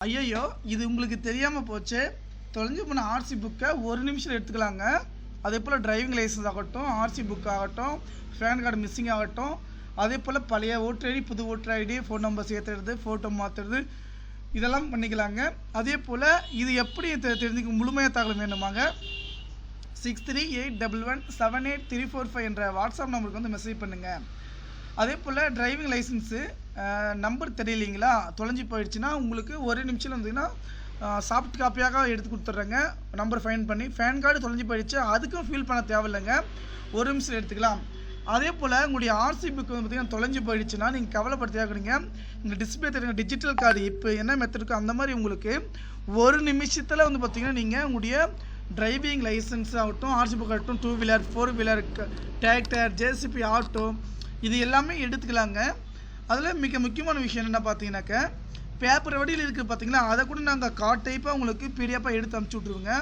ஐயையோ! இது உங்களுக்கு தெரியாம போச்சே! தொலைஞ்சு போன ஆர்சி புக்க 1 நிமிஷத்துல எடுத்துக்கலாங்க. அதேபோல டிரைவிங் லைசென்ஸ் ஆகட்டும், ஆர்சி புக் ஆகட்டும், பேன் கார்டு மிஸ்ஸிங் ஆகட்டும், அதேபோல பழைய ஓட்டர் ஐடி, புது ஓட்டர் ஐடி, ஃபோன் நம்பர் சேர்த்துறது, ஃபோட்டோ மாத்துறது இதெல்லாம் பண்ணிக்கலாங்க. அதேபோல இது எப்படி தெரிஞ்சுக்க முழுமையான தகவல் வேணுமாங்க 6381178345 என்ற வாட்ஸ்அப் நம்பருக்கு வந்து மெசேஜ் பண்ணுங்க. அதேபோல் டிரைவிங் லைசன்ஸு நம்பர் தெரியலைங்களா, தொலைஞ்சி போயிடுச்சுன்னா உங்களுக்கு 1 நிமிஷம் இருந்ததுன்னா சாஃப்ட் காப்பியாக எடுத்து கொடுத்துட்றேங்க. நம்பர் ஃபைன் பண்ணி பேன் கார்டு தொலைஞ்சி போயிடுச்சு, அதுக்கும் ஃபீல் பண்ண தேவையில்லைங்க, 1 நிமிஷம் எடுத்துக்கலாம். அதே போல் உங்களுடைய ஆர்சி புக் வந்து பார்த்திங்கன்னா தொலைஞ்சி போயிடுச்சுன்னா நீங்கள் கவலைப்பட தேவைப்படுங்க. இந்த டிஸ்பிளே தெரியுங்க டிஜிட்டல் கார்டு இப்போ என்ன மெத்தட் இருக்கோ அந்த மாதிரி உங்களுக்கு 1 நிமிஷத்தில் வந்து பார்த்திங்கன்னா நீங்கள் உங்களுடைய டிரைவிங் லைசன்ஸ் ஆகட்டும், ஆர்சி புக் ஆகட்டும், 2 wheeler 4 wheeler tractor, JCB, auto இது எல்லாமே எடுத்துக்கலாங்க. அதில் மிக முக்கியமான விஷயம் என்ன பார்த்தீங்கன்னாக்க பேப்பர் வடியில் இருக்குது பார்த்தீங்களா, அதை கூட நாங்கள் கார்ட் டைப்பாக உங்களுக்கு பிடிஎஃபாக எடுத்து அனுப்பிச்சி விட்ருவோங்க.